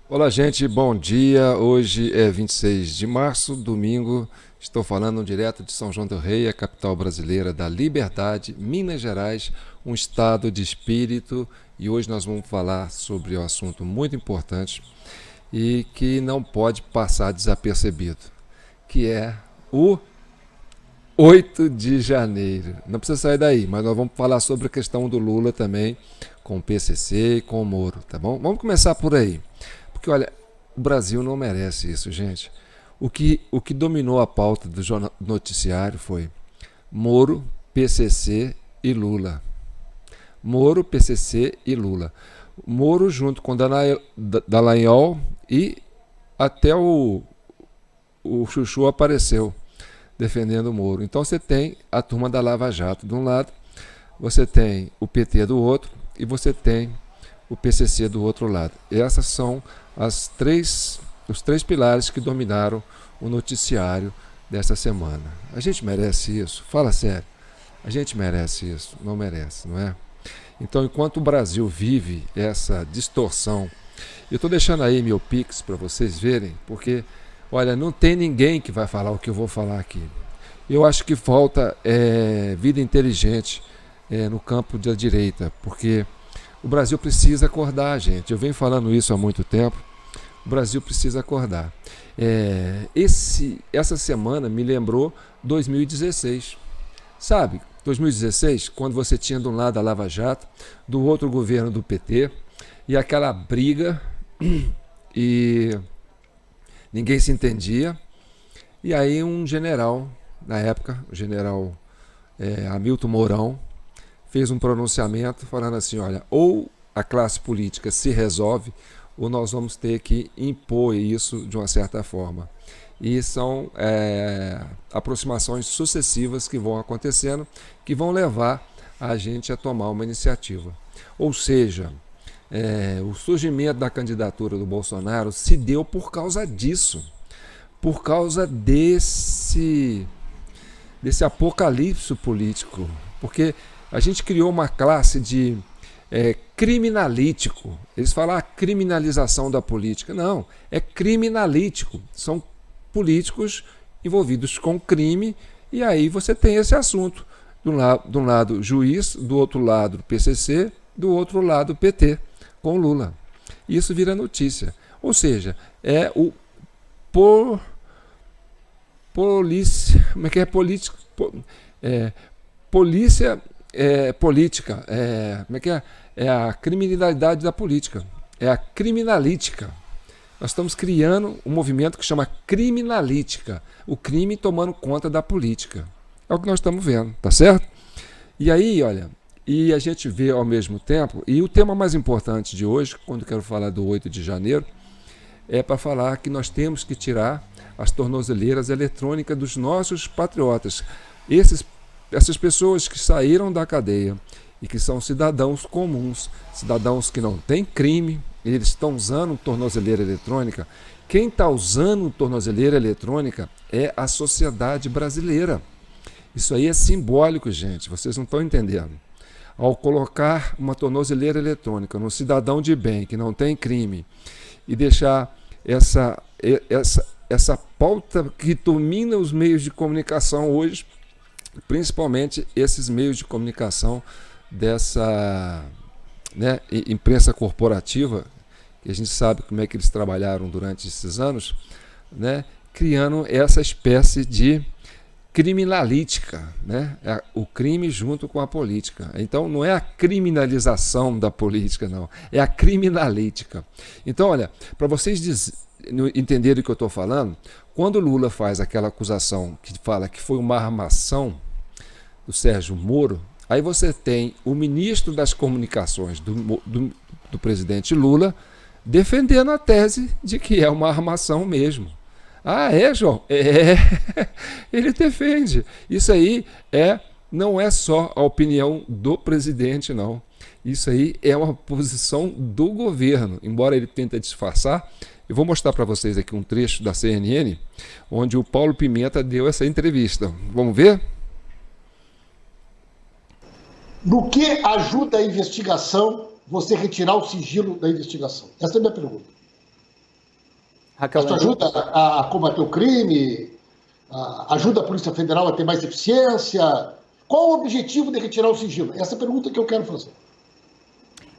Olá, gente, bom dia. Hoje é 26 de março, domingo. Estou falando direto de São João del Rei, a capital brasileira da Liberdade, Minas Gerais, um estado de espírito. E hoje nós vamos falar sobre um assunto muito importante e que não pode passar desapercebido, que é o 8 de janeiro. Não precisa sair daí, mas nós vamos falar sobre a questão do Lula também, com o PCC e com o Moro, tá bom? Vamos começar por aí. Porque, olha, o Brasil não merece isso, gente. O que dominou a pauta do noticiário foi Moro, PCC e Lula. Moro, PCC e Lula. Moro junto com Dallagnol e até o Chuchu apareceu defendendo o Moro. Então você tem a turma da Lava Jato de um lado, você tem o PT do outro e você tem o PCC do outro lado. Essas são os três pilares que dominaram o noticiário desta semana. A gente merece isso? Fala sério. A gente merece isso? Não merece, não é? Então, enquanto o Brasil vive essa distorção, eu estou deixando aí meu Pix para vocês verem, porque, olha, não tem ninguém que vai falar o que eu vou falar aqui. Eu acho que falta vida inteligente no campo da direita, porque o Brasil precisa acordar, gente. Eu venho falando isso há muito tempo. O Brasil precisa acordar. Essa semana me lembrou 2016. Sabe, 2016, quando você tinha de um lado a Lava Jato, do outro o governo do PT, e aquela briga, e ninguém se entendia. E aí um general, na época, o general Hamilton Mourão, fez um pronunciamento falando assim, olha, ou a classe política se resolve, ou nós vamos ter que impor isso de uma certa forma. E são aproximações sucessivas que vão acontecendo, que vão levar a gente a tomar uma iniciativa. Ou seja, o surgimento da candidatura do Bolsonaro se deu por causa disso, por causa desse apocalipse político, porque a gente criou uma classe de criminalítico. Eles falam a criminalização da política. Não, é criminalítico. São políticos envolvidos com crime e aí você tem esse assunto. De um lado juiz, do outro lado PCC, do outro lado PT, com Lula. Isso vira notícia. Ou seja, é o polícia, como é que é política? Polícia política, como é que é? É a criminalidade da política, é a criminalítica. Nós estamos criando um movimento que chama criminalítica, o crime tomando conta da política. É o que nós estamos vendo, tá certo? E aí, olha, e a gente vê ao mesmo tempo, e o tema mais importante de hoje, quando eu quero falar do 8 de janeiro, é para falar que nós temos que tirar as tornozeleiras eletrônicas dos nossos patriotas. Essas pessoas que saíram da cadeia e que são cidadãos comuns, cidadãos que não têm crime, eles estão usando tornozeleira eletrônica. Quem está usando tornozeleira eletrônica é a sociedade brasileira. Isso aí é simbólico, gente, vocês não estão entendendo. Ao colocar uma tornozeleira eletrônica no cidadão de bem, que não tem crime, e deixar essa pauta que domina os meios de comunicação hoje, principalmente esses meios de comunicação dessa imprensa corporativa, que a gente sabe como é que eles trabalharam durante esses anos, criando essa espécie de criminalítica, o crime junto com a política. Então não é a criminalização da política, não, é a criminalítica. Então, olha, para vocês entenderem o que eu estou falando, quando o Lula faz aquela acusação que fala que foi uma armação do Sérgio Moro, aí você tem o ministro das comunicações do presidente Lula defendendo a tese de que é uma armação mesmo. Ah, é, João? É. Ele defende. Isso aí não é só a opinião do presidente, não. Isso aí é uma posição do governo, embora ele tente disfarçar. Eu vou mostrar para vocês aqui um trecho da CNN, onde o Paulo Pimenta deu essa entrevista. Vamos ver? No que ajuda a investigação você retirar o sigilo da investigação? Essa é a minha pergunta. Raquel Isso ajuda a combater o crime? Ajuda a Polícia Federal a ter mais eficiência? Qual o objetivo de retirar o sigilo? Essa é a pergunta que eu quero fazer.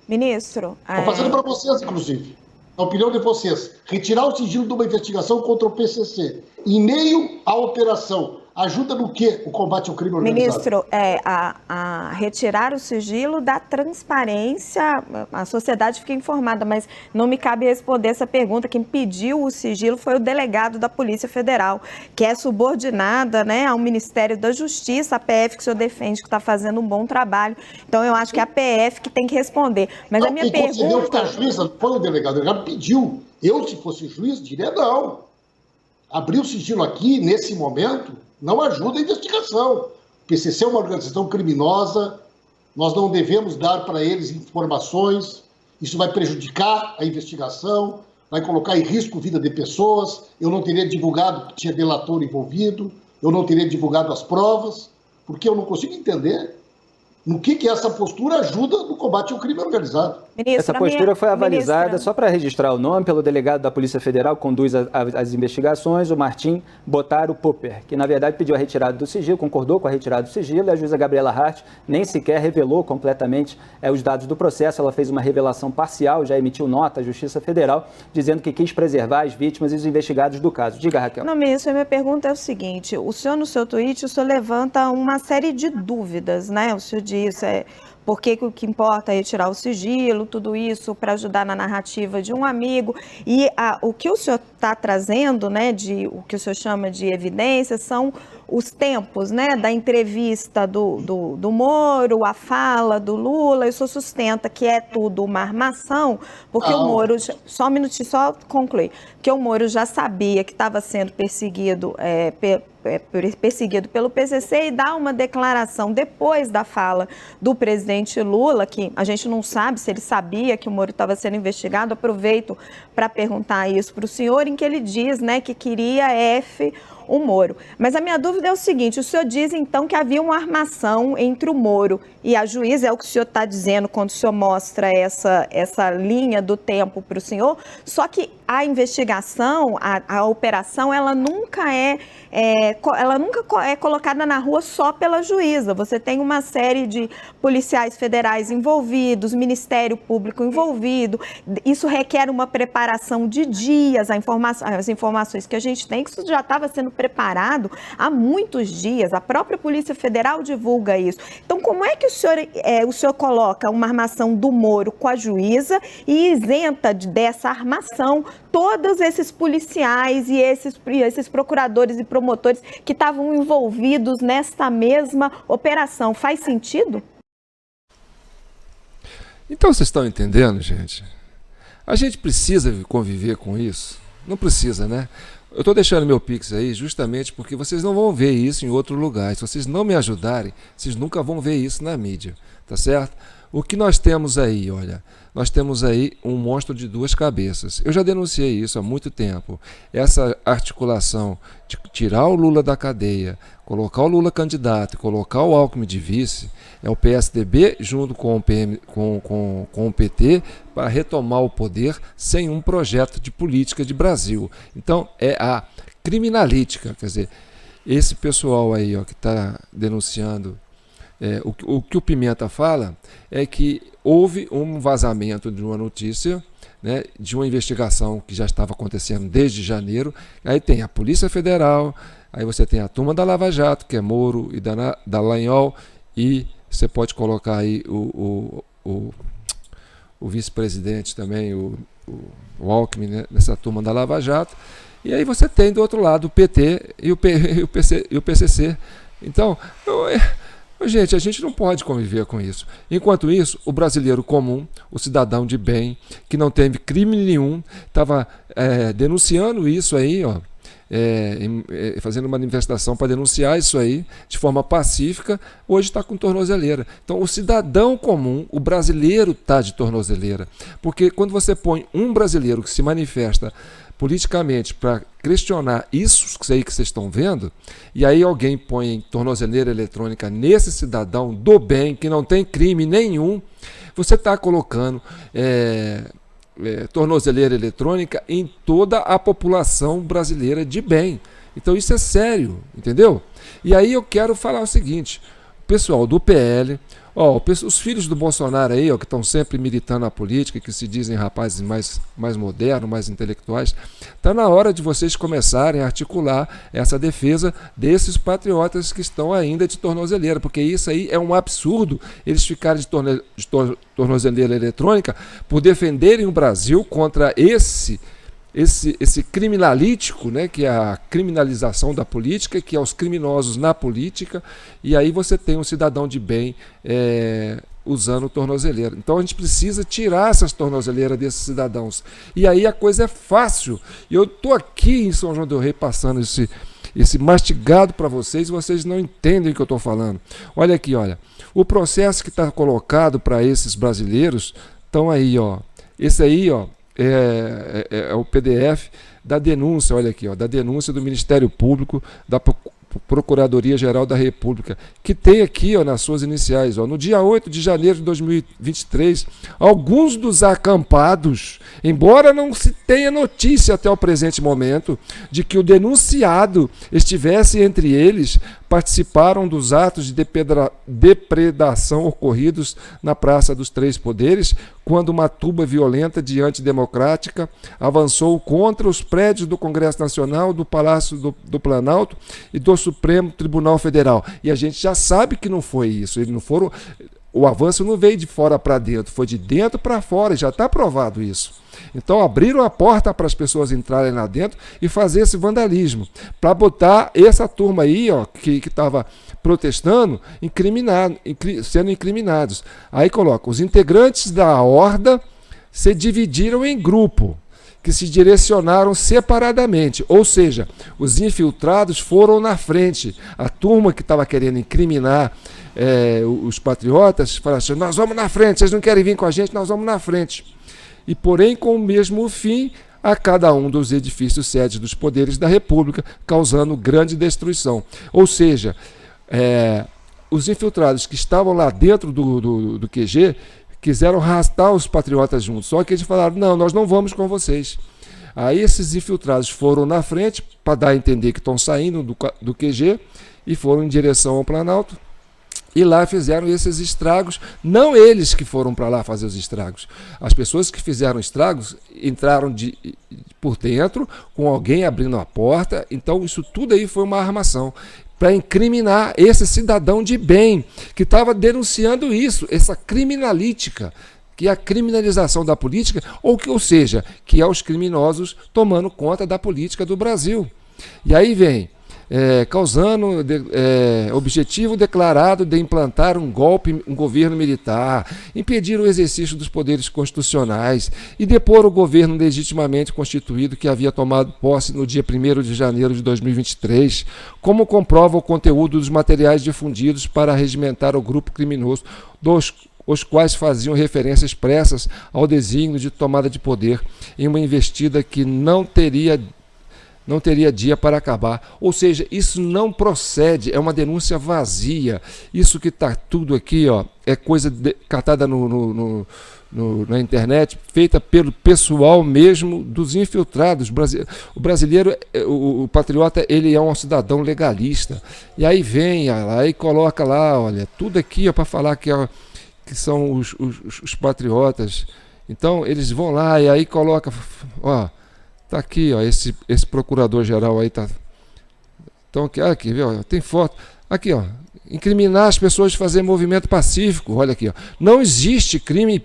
Ministro, Estou fazendo para vocês, inclusive. Na opinião de vocês, retirar o sigilo de uma investigação contra o PCC em meio à operação ajuda no quê o combate ao crime organizado? Ministro, a retirar o sigilo da transparência, a sociedade fica informada, mas não me cabe responder essa pergunta. Quem pediu o sigilo foi o delegado da Polícia Federal, que é subordinada, né, ao Ministério da Justiça, a PF que o senhor defende, que está fazendo um bom trabalho. Então, eu acho que é a PF que tem que responder. Mas não, a minha pergunta... Que a juíza foi o delegado pediu. Eu, se fosse juiz, diria não. Abrir o sigilo aqui, nesse momento, não ajuda a investigação. O PCC é uma organização criminosa, nós não devemos dar para eles informações, isso vai prejudicar a investigação, vai colocar em risco a vida de pessoas, eu não teria divulgado que tinha delator envolvido, eu não teria divulgado as provas, porque eu não consigo entender no que essa postura ajuda no combate ao crime organizado. Ministra, essa postura foi avalizada, só para registrar o nome, pelo delegado da Polícia Federal que conduz as investigações, o Martim Botaro Popper, que na verdade pediu a retirada do sigilo, concordou com a retirada do sigilo, e a juíza Gabriela Hart nem sequer revelou completamente os dados do processo. Ela fez uma revelação parcial, já emitiu nota à Justiça Federal, dizendo que quis preservar as vítimas e os investigados do caso. Diga, Raquel. Não, ministro, a minha pergunta é o seguinte, o senhor no seu tweet, o senhor levanta uma série de dúvidas, né? O senhor diz por que o que importa é retirar o sigilo, tudo isso para ajudar na narrativa de um amigo. E o que o senhor está trazendo, né, o que o senhor chama de evidências, são os tempos, né, da entrevista do Moro, a fala do Lula. E o senhor sustenta que é tudo uma armação, porque o Moro, só um minutinho, só concluir, que o Moro já sabia que estava sendo perseguido pelo PCC e dá uma declaração depois da fala do presidente Lula, que a gente não sabe se ele sabia que o Moro estava sendo investigado. Aproveito para perguntar isso para o senhor, em que ele diz, né, que queria o Moro. Mas a minha dúvida é o seguinte, o senhor diz então que havia uma armação entre o Moro e a juíza, é o que o senhor está dizendo quando o senhor mostra essa linha do tempo para o senhor, só que a investigação, a operação, ela nunca é colocada na rua só pela juíza. Você tem uma série de policiais federais envolvidos, Ministério Público envolvido, isso requer uma preparação de dias, as informações que a gente tem, que isso já estava sendo preparado há muitos dias, a própria Polícia Federal divulga isso. Então, como é que o senhor coloca uma armação do Moro com a juíza e isenta dessa armação todos esses policiais e esses procuradores e promotores que estavam envolvidos nesta mesma operação? Faz sentido? Então, vocês estão entendendo, gente? A gente precisa conviver com isso? Não precisa, né? Eu estou deixando meu Pix aí justamente porque vocês não vão ver isso em outro lugar. Se vocês não me ajudarem, vocês nunca vão ver isso na mídia, tá certo? O que nós temos aí, olha, nós temos aí um monstro de duas cabeças. Eu já denunciei isso há muito tempo. Essa articulação de tirar o Lula da cadeia, colocar o Lula candidato, colocar o Alckmin de vice, é o PSDB junto com o PT para retomar o poder sem um projeto de política de Brasil. Então, é a criminalítica, quer dizer, esse pessoal aí ó, que está denunciando, o que o Pimenta fala é que houve um vazamento de uma notícia, né, de uma investigação que já estava acontecendo desde janeiro. Aí tem a Polícia Federal, aí você tem a turma da Lava Jato, que é Moro e Dallagnol, e você pode colocar aí o vice-presidente também, o Alckmin, né, nessa turma da Lava Jato. E aí você tem do outro lado o PT e o PCC. Então, gente, a gente não pode conviver com isso. Enquanto isso, o brasileiro comum, o cidadão de bem, que não teve crime nenhum, estava denunciando isso aí, ó, fazendo uma manifestação para denunciar isso aí de forma pacífica, hoje está com tornozeleira. Então, o cidadão comum, o brasileiro está de tornozeleira. Porque quando você põe um brasileiro que se manifesta politicamente para questionar isso aí que vocês estão vendo, e aí alguém põe tornozeleira eletrônica nesse cidadão do bem, que não tem crime nenhum, você está colocando tornozeleira eletrônica em toda a população brasileira de bem. Então isso é sério, entendeu? E aí eu quero falar o seguinte, pessoal do PL, os filhos do Bolsonaro aí, que estão sempre militando na política, que se dizem rapazes mais modernos, mais intelectuais, está na hora de vocês começarem a articular essa defesa desses patriotas que estão ainda de tornozeleira, porque isso aí é um absurdo, eles ficarem de tornozeleira eletrônica por defenderem o Brasil contra esse criminalítico, né, que é a criminalização da política, que é os criminosos na política, e aí você tem um cidadão de bem usando tornozeleira. Então a gente precisa tirar essas tornozeleiras desses cidadãos. E aí a coisa é fácil. Eu estou aqui em São João del Rei passando esse mastigado para vocês, e vocês não entendem o que eu estou falando. Olha aqui, olha. O processo que está colocado para esses brasileiros estão aí, Esse aí, é o PDF da denúncia, olha aqui, da denúncia do Ministério Público, da Procuradoria-Geral da República, que tem aqui, nas suas iniciais, no dia 8 de janeiro de 2023, alguns dos acampados, embora não se tenha notícia até o presente momento de que o denunciado estivesse entre eles, participaram dos atos de depredação ocorridos na Praça dos Três Poderes, quando uma turba violenta de antidemocrática avançou contra os prédios do Congresso Nacional, do Palácio do Planalto e do Supremo Tribunal Federal. E a gente já sabe que não foi isso. Eles não foram. O avanço não veio de fora para dentro, foi de dentro para fora, e já está provado isso. Então abriram a porta para as pessoas entrarem lá dentro e fazer esse vandalismo, para botar essa turma aí, que estava protestando, sendo incriminados. Aí coloca, os integrantes da horda se dividiram em grupo, que se direcionaram separadamente, ou seja, os infiltrados foram na frente. A turma que estava querendo incriminar os patriotas, falaram assim, nós vamos na frente, vocês não querem vir com a gente, nós vamos na frente. E porém com o mesmo fim a cada um dos edifícios sedes dos poderes da República, causando grande destruição. Ou seja, os infiltrados que estavam lá dentro do QG quiseram arrastar os patriotas juntos, só que eles falaram, não, nós não vamos com vocês. Aí esses infiltrados foram na frente para dar a entender que estão saindo do QG e foram em direção ao Planalto. E lá fizeram esses estragos, não eles que foram para lá fazer os estragos. As pessoas que fizeram estragos entraram por dentro, com alguém abrindo a porta, então isso tudo aí foi uma armação para incriminar esse cidadão de bem, que estava denunciando isso, essa criminalítica, que é a criminalização da política, ou seja, que é os criminosos tomando conta da política do Brasil. E aí vem... causando objetivo declarado de implantar um governo militar, impedir o exercício dos poderes constitucionais e depor o governo legitimamente constituído que havia tomado posse no dia 1º de janeiro de 2023, como comprova o conteúdo dos materiais difundidos para regimentar o grupo criminoso, os quais faziam referências expressas ao desígnio de tomada de poder em uma investida que não teria dia para acabar. Ou seja, isso não procede, é uma denúncia vazia. Isso que está tudo aqui, é coisa catada na internet, feita pelo pessoal mesmo dos infiltrados. O brasileiro, o patriota, ele é um cidadão legalista. E aí vem, aí coloca lá, olha, tudo aqui para falar que são os patriotas. Então, eles vão lá e aí coloca, tá aqui, esse procurador-geral aí tá. Então aqui, viu? Tem foto. Aqui, incriminar as pessoas de fazer movimento pacífico. Olha aqui, não existe crime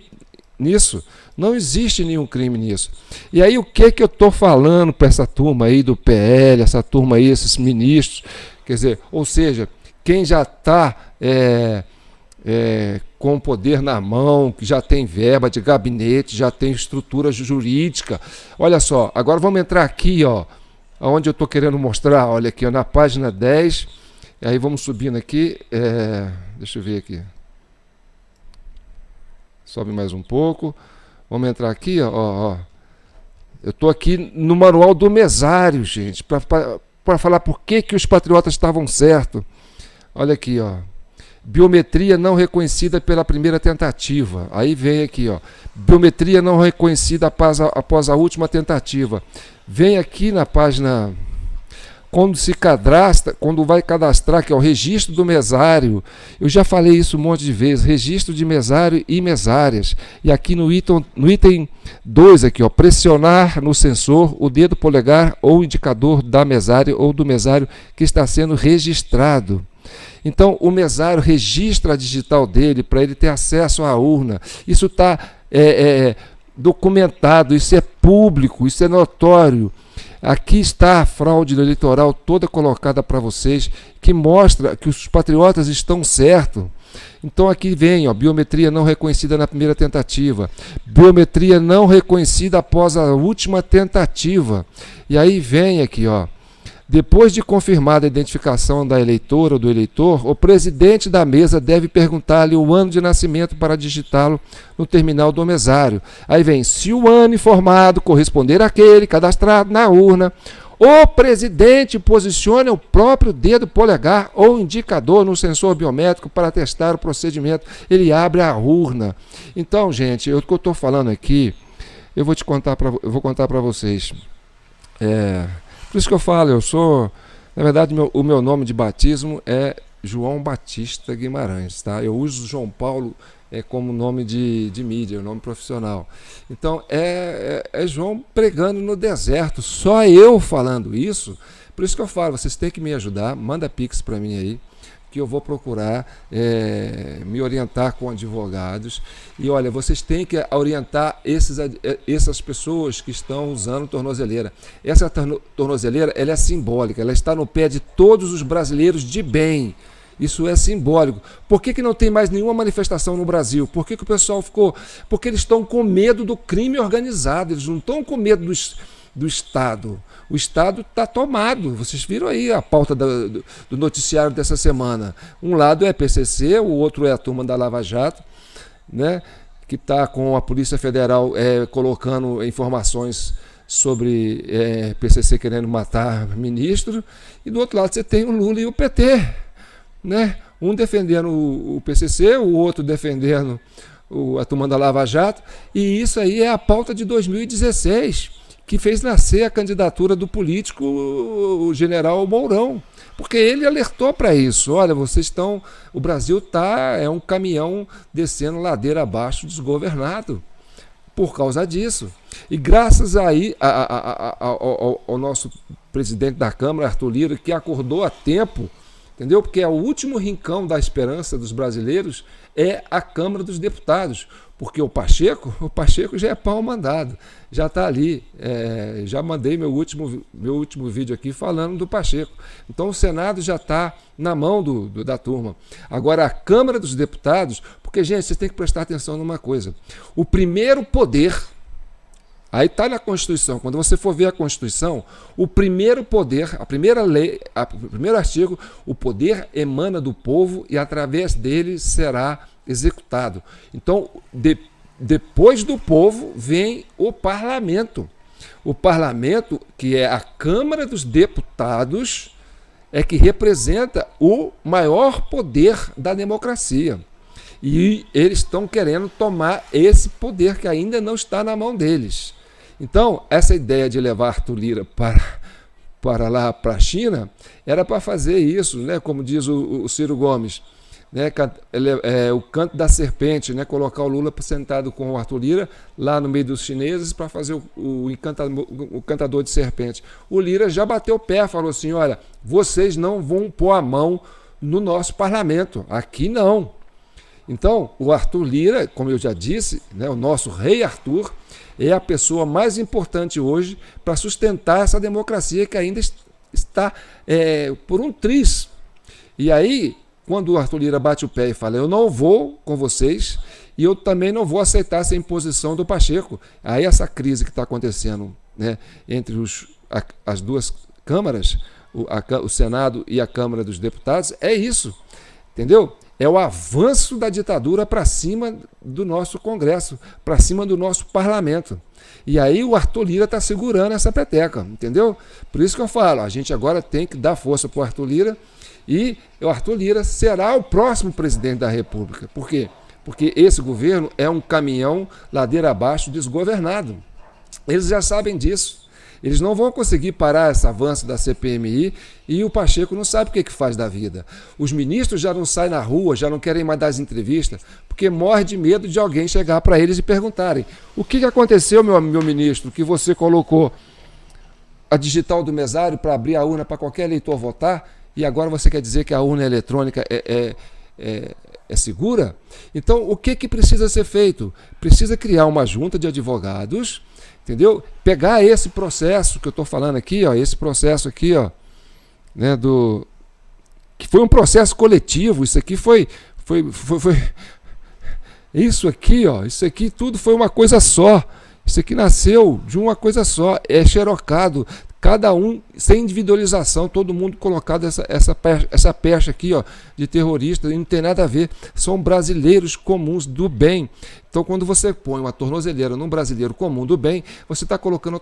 nisso. Não existe nenhum crime nisso. E aí o que eu tô falando para essa turma aí do PL, essa turma aí, esses ministros, quer dizer, ou seja, quem já está com o poder na mão, que já tem verba de gabinete, já tem estrutura jurídica. Olha só, agora vamos entrar aqui, onde eu estou querendo mostrar, olha aqui, na página 10, e aí vamos subindo aqui, deixa eu ver aqui, sobe mais um pouco, vamos entrar aqui, eu estou aqui no manual do mesário, gente, para falar por que os patriotas estavam certos. Olha aqui, biometria não reconhecida pela primeira tentativa. Aí vem aqui, ó, biometria não reconhecida após a última tentativa. Vem aqui na página, quando se cadastra, quando vai cadastrar, que é o registro do mesário. Eu já falei isso um monte de vezes, registro de mesário e mesárias. E aqui no item 2, aqui, ó, pressionar no sensor o dedo polegar ou indicador da mesária ou do mesário que está sendo registrado. Então, o mesário registra a digital dele para ele ter acesso à urna. Isso está documentado, isso é público, isso é notório. Aqui está a fraude eleitoral toda colocada para vocês, que mostra que os patriotas estão certos. Então aqui vem, ó, biometria não reconhecida na primeira tentativa, biometria não reconhecida após a última tentativa. E aí vem aqui, ó, depois de confirmada a identificação da eleitora ou do eleitor, o presidente da mesa deve perguntar-lhe o ano de nascimento para digitá-lo no terminal do mesário. Aí vem, se o ano informado corresponder àquele cadastrado na urna, o presidente posiciona o próprio dedo polegar ou indicador no sensor biométrico para testar o procedimento. Ele abre a urna. Então, gente, o que eu estou falando aqui, eu vou contar para vocês. Por isso que eu falo, na verdade, o meu nome de batismo é João Batista Guimarães, tá? Eu uso João Paulo como nome de mídia, nome profissional. Então, é João pregando no deserto, só eu falando isso. Por isso que eu falo, vocês têm que me ajudar, manda pix para mim aí, que eu vou procurar me orientar com advogados. E olha, vocês têm que orientar essas pessoas que estão usando tornozeleira. Essa tornozeleira, ela é simbólica, ela está no pé de todos os brasileiros de bem. Isso é simbólico. Por que não tem mais nenhuma manifestação no Brasil? Por que o pessoal ficou? Porque eles estão com medo do crime organizado, eles não estão com medo do Estado. O Estado está tomado. Vocês viram aí a pauta do noticiário dessa semana. Um lado é PCC, o outro é a turma da Lava Jato, né, que está com a Polícia Federal colocando informações sobre PCC querendo matar ministro, e do outro lado você tem o Lula e o PT, né? Um defendendo o PCC, o outro defendendo a turma da Lava Jato, e isso aí é a pauta de 2016, que fez nascer a candidatura do político, o general Mourão, porque ele alertou para isso. Olha, o Brasil é um caminhão descendo ladeira abaixo, desgovernado, por causa disso. E graças aí ao nosso presidente da Câmara, Arthur Lira, que acordou a tempo, entendeu? Porque o último rincão da esperança dos brasileiros é a Câmara dos Deputados, porque o Pacheco já é pau mandado, já está ali, já mandei meu último vídeo aqui falando do Pacheco. Então o Senado já está na mão da turma. Agora a Câmara dos Deputados, porque, gente, vocês têm que prestar atenção numa coisa, o primeiro poder, aí está na Constituição, quando você for ver a Constituição, o primeiro poder, a primeira lei, o primeiro artigo, o poder emana do povo e através dele será executado. Então, depois do povo vem o parlamento. O parlamento, que é a Câmara dos Deputados, é que representa o maior poder da democracia. E eles estão querendo tomar esse poder que ainda não está na mão deles. Então, essa ideia de levar Arthur Lira para lá, para a China, era para fazer isso, né? Como diz o Ciro Gomes, né? O canto da serpente, né? Colocar o Lula sentado com o Arthur Lira lá no meio dos chineses para fazer o cantador de serpente. O Lira já bateu o pé, falou assim, olha, vocês não vão pôr a mão no nosso parlamento, aqui não. Então, o Arthur Lira, como eu já disse, né, o nosso rei Arthur, é a pessoa mais importante hoje para sustentar essa democracia que ainda está por um triz. E aí, quando o Arthur Lira bate o pé e fala, eu não vou com vocês e eu também não vou aceitar essa imposição do Pacheco. Aí essa crise que está acontecendo, né, entre as duas câmaras, o Senado e a Câmara dos Deputados, é isso, entendeu? É o avanço da ditadura para cima do nosso Congresso, para cima do nosso parlamento. E aí o Arthur Lira está segurando essa peteca, entendeu? Por isso que eu falo, a gente agora tem que dar força para o Arthur Lira E o Arthur Lira será o próximo presidente da República. Por quê? Porque esse governo é um caminhão ladeira abaixo desgovernado. Eles já sabem disso. Eles não vão conseguir parar esse avanço da CPMI e o Pacheco não sabe o que faz da vida. Os ministros já não saem na rua, já não querem mais dar as entrevistas, porque morre de medo de alguém chegar para eles e perguntarem: o que aconteceu, meu ministro, que você colocou a digital do mesário para abrir a urna para qualquer eleitor votar e agora você quer dizer que a urna eletrônica é segura? Então, o que precisa ser feito? Precisa criar uma junta de advogados, entendeu? Pegar esse processo que eu estou falando aqui, ó, esse processo aqui, ó, né, que foi um processo coletivo. Isso aqui foi isso aqui, ó, isso aqui tudo foi uma coisa só. Isso aqui nasceu de uma coisa só, é xerocado, cada um sem individualização, todo mundo colocado essa pecha aqui, ó, de terrorista, e não tem nada a ver, são brasileiros comuns do bem. Então, quando você põe uma tornozeleira num brasileiro comum do bem, você está colocando a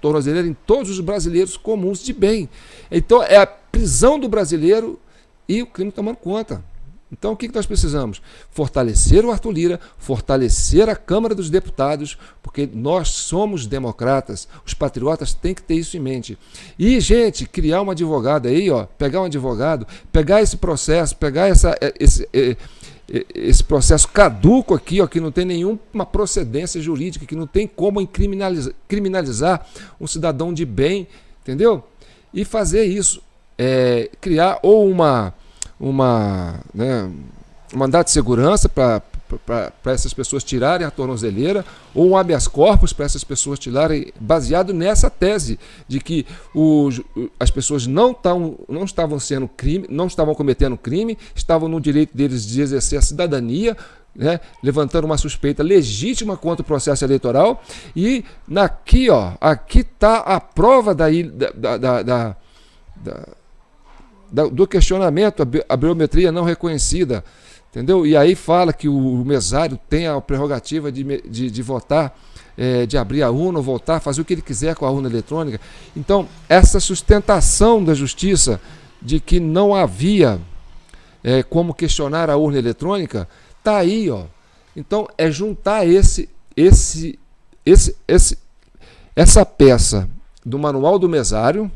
tornozeleira em todos os brasileiros comuns de bem. Então, é a prisão do brasileiro e o crime tomando conta. Então, o que nós precisamos? Fortalecer o Arthur Lira, fortalecer a Câmara dos Deputados, porque nós somos democratas, os patriotas têm que ter isso em mente. E, gente, criar um advogado aí, ó, pegar um advogado, pegar esse processo, pegar esse processo caduco aqui, ó, que não tem nenhuma procedência jurídica, que não tem como criminalizar um cidadão de bem, entendeu? E fazer isso, criar ou um mandato de segurança para essas pessoas tirarem a tornozeleira, ou um habeas corpus para essas pessoas tirarem, baseado nessa tese de que as pessoas não estavam cometendo crime, estavam no direito deles de exercer a cidadania, né, levantando uma suspeita legítima contra o processo eleitoral. E aqui está a prova do questionamento, a biometria não reconhecida, entendeu? E aí fala que o mesário tem a prerrogativa de votar, de abrir a urna, votar, fazer o que ele quiser com a urna eletrônica. Então, essa sustentação da justiça de que não havia como questionar a urna eletrônica, está aí, ó. Então, é juntar essa peça do manual do mesário,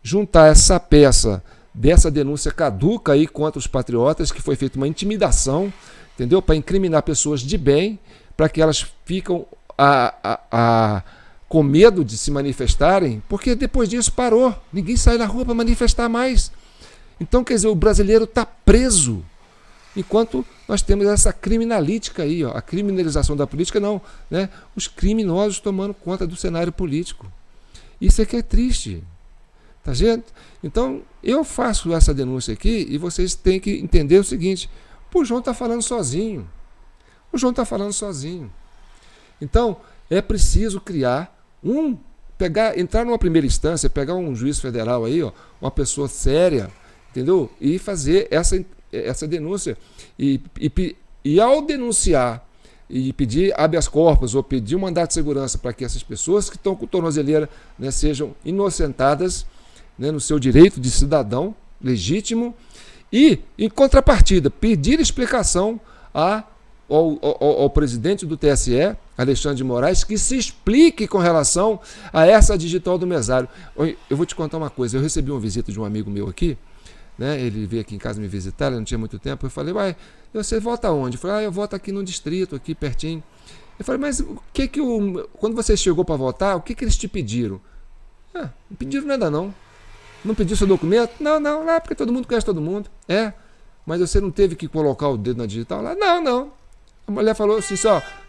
juntar essa peça dessa denúncia caduca aí contra os patriotas, que foi feita uma intimidação, entendeu? Para incriminar pessoas de bem, para que elas ficam com medo de se manifestarem, porque depois disso parou, ninguém sai na rua para manifestar mais. Então, quer dizer, o brasileiro está preso, enquanto nós temos essa criminalítica aí, ó, a criminalização da política, não, né? Os criminosos tomando conta do cenário político. Isso é que é triste. Tá vendo? Então, eu faço essa denúncia aqui e vocês têm que entender o seguinte: o João está falando sozinho. O João está falando sozinho. Então, é preciso criar entrar numa primeira instância, pegar um juiz federal aí, ó, uma pessoa séria, entendeu? E fazer essa denúncia. E ao denunciar e pedir habeas corpus ou pedir um mandato de segurança para que essas pessoas que estão com tornozeleira, né, sejam inocentadas, né, no seu direito de cidadão legítimo, e, em contrapartida, pedir explicação ao presidente do TSE, Alexandre de Moraes, que se explique com relação a essa digital do mesário. Eu vou te contar uma coisa: eu recebi uma visita de um amigo meu aqui, né, ele veio aqui em casa me visitar, ele não tinha muito tempo. Eu falei: você vota onde? Eu falei: eu voto aqui no distrito, aqui pertinho. Eu falei: mas quando você chegou para votar, o que eles te pediram? Não pediram nada não. Não pediu seu documento? Não, lá porque todo mundo conhece todo mundo. Mas você não teve que colocar o dedo na digital lá? Não. A mulher falou assim: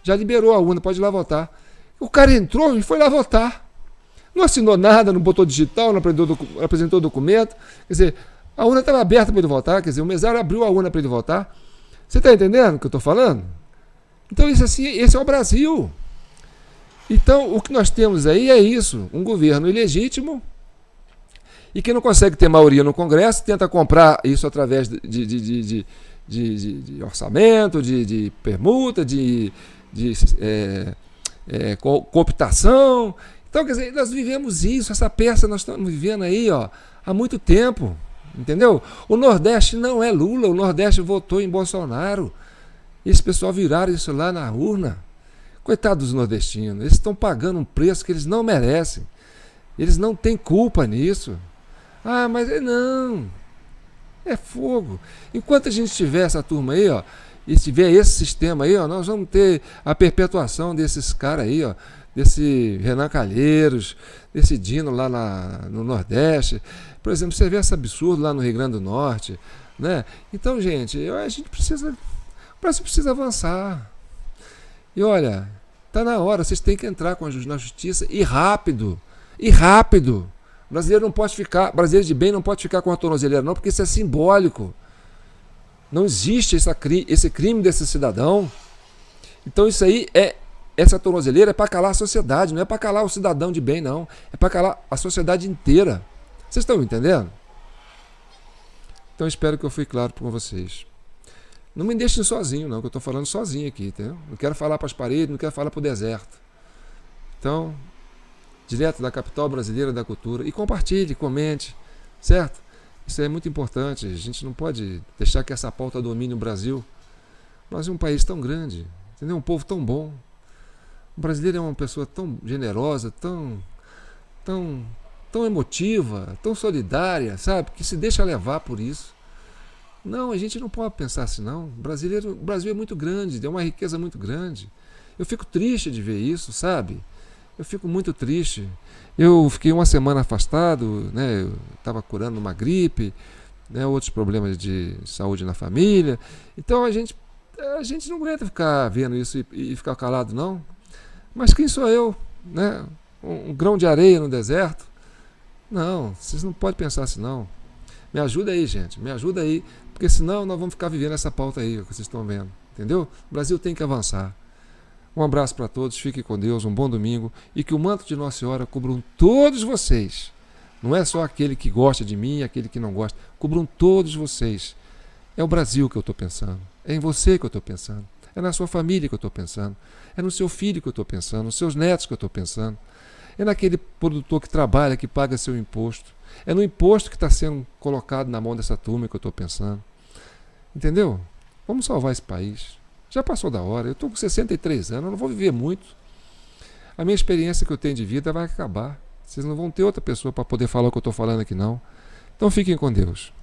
já liberou a urna, pode ir lá votar. O cara entrou e foi lá votar. Não assinou nada, não botou digital, não apresentou documento. Quer dizer, a urna estava aberta para ele votar, quer dizer, o mesário abriu a urna para ele votar. Você está entendendo o que eu estou falando? Então, esse é o Brasil. Então, o que nós temos aí é isso: um governo ilegítimo, e que não consegue ter maioria no Congresso, tenta comprar isso através de orçamento, de permuta, de cooptação. Então, quer dizer, nós vivemos isso, essa peça nós estamos vivendo aí, ó, há muito tempo. entendeu? O Nordeste não é Lula, o Nordeste votou em Bolsonaro. Esse pessoal viraram isso lá na urna. Coitado dos nordestinos, eles estão pagando um preço que eles não merecem. Eles não têm culpa nisso. Ah, mas não. É fogo. Enquanto a gente tiver essa turma aí, ó, e tiver esse sistema aí, ó, nós vamos ter a perpetuação desses caras aí, ó, desse Renan Calheiros, desse Dino lá no Nordeste. Por exemplo, você vê esse absurdo lá no Rio Grande do Norte, né? Então, gente, a gente precisa, o Brasil precisa avançar. E olha, tá na hora, vocês têm que entrar na justiça e rápido. E rápido. O brasileiro não pode ficar, brasileiro de bem não pode ficar com a tornozeleira não, porque isso é simbólico. Não existe esse crime desse cidadão. Então isso aí essa tornozeleira é para calar a sociedade, não é para calar o cidadão de bem não, é para calar a sociedade inteira. Vocês estão entendendo? Então espero que eu fui claro com vocês. Não me deixem sozinho não, que eu estou falando sozinho aqui, entendeu? Não quero falar para as paredes, não quero falar para o deserto. Então, direto da capital brasileira da cultura. E compartilhe, comente, certo? Isso é muito importante. A gente não pode deixar que essa pauta domine o Brasil. Nós é um país tão grande, entendeu? Um povo tão bom. O brasileiro é uma pessoa tão generosa, tão emotiva, tão solidária, sabe? Que se deixa levar por isso. Não, a gente não pode pensar assim, não. O Brasil é muito grande, tem uma riqueza muito grande. Eu fico triste de ver isso, sabe? Eu fico muito triste. Eu fiquei uma semana afastado, né? Eu estava curando uma gripe, né? Outros problemas de saúde na família. Então a gente não aguenta ficar vendo isso e ficar calado, não. Mas quem sou eu, né? Um grão de areia no deserto? Não, vocês não podem pensar assim, não. Me ajuda aí, gente, me ajuda aí, porque senão nós vamos ficar vivendo essa pauta aí que vocês estão vendo, entendeu? O Brasil tem que avançar. Um abraço para todos, fiquem com Deus, um bom domingo e que o manto de Nossa Senhora cubram todos vocês. Não é só aquele que gosta de mim, aquele que não gosta, cubram todos vocês. É o Brasil que eu estou pensando, é em você que eu estou pensando, é na sua família que eu estou pensando, é no seu filho que eu estou pensando, nos seus netos que eu estou pensando, é naquele produtor que trabalha, que paga seu imposto, é no imposto que está sendo colocado na mão dessa turma que eu estou pensando. Entendeu? Vamos salvar esse país. Já passou da hora, eu estou com 63 anos, eu não vou viver muito. A minha experiência que eu tenho de vida vai acabar. Vocês não vão ter outra pessoa para poder falar o que eu estou falando aqui, não. Então fiquem com Deus.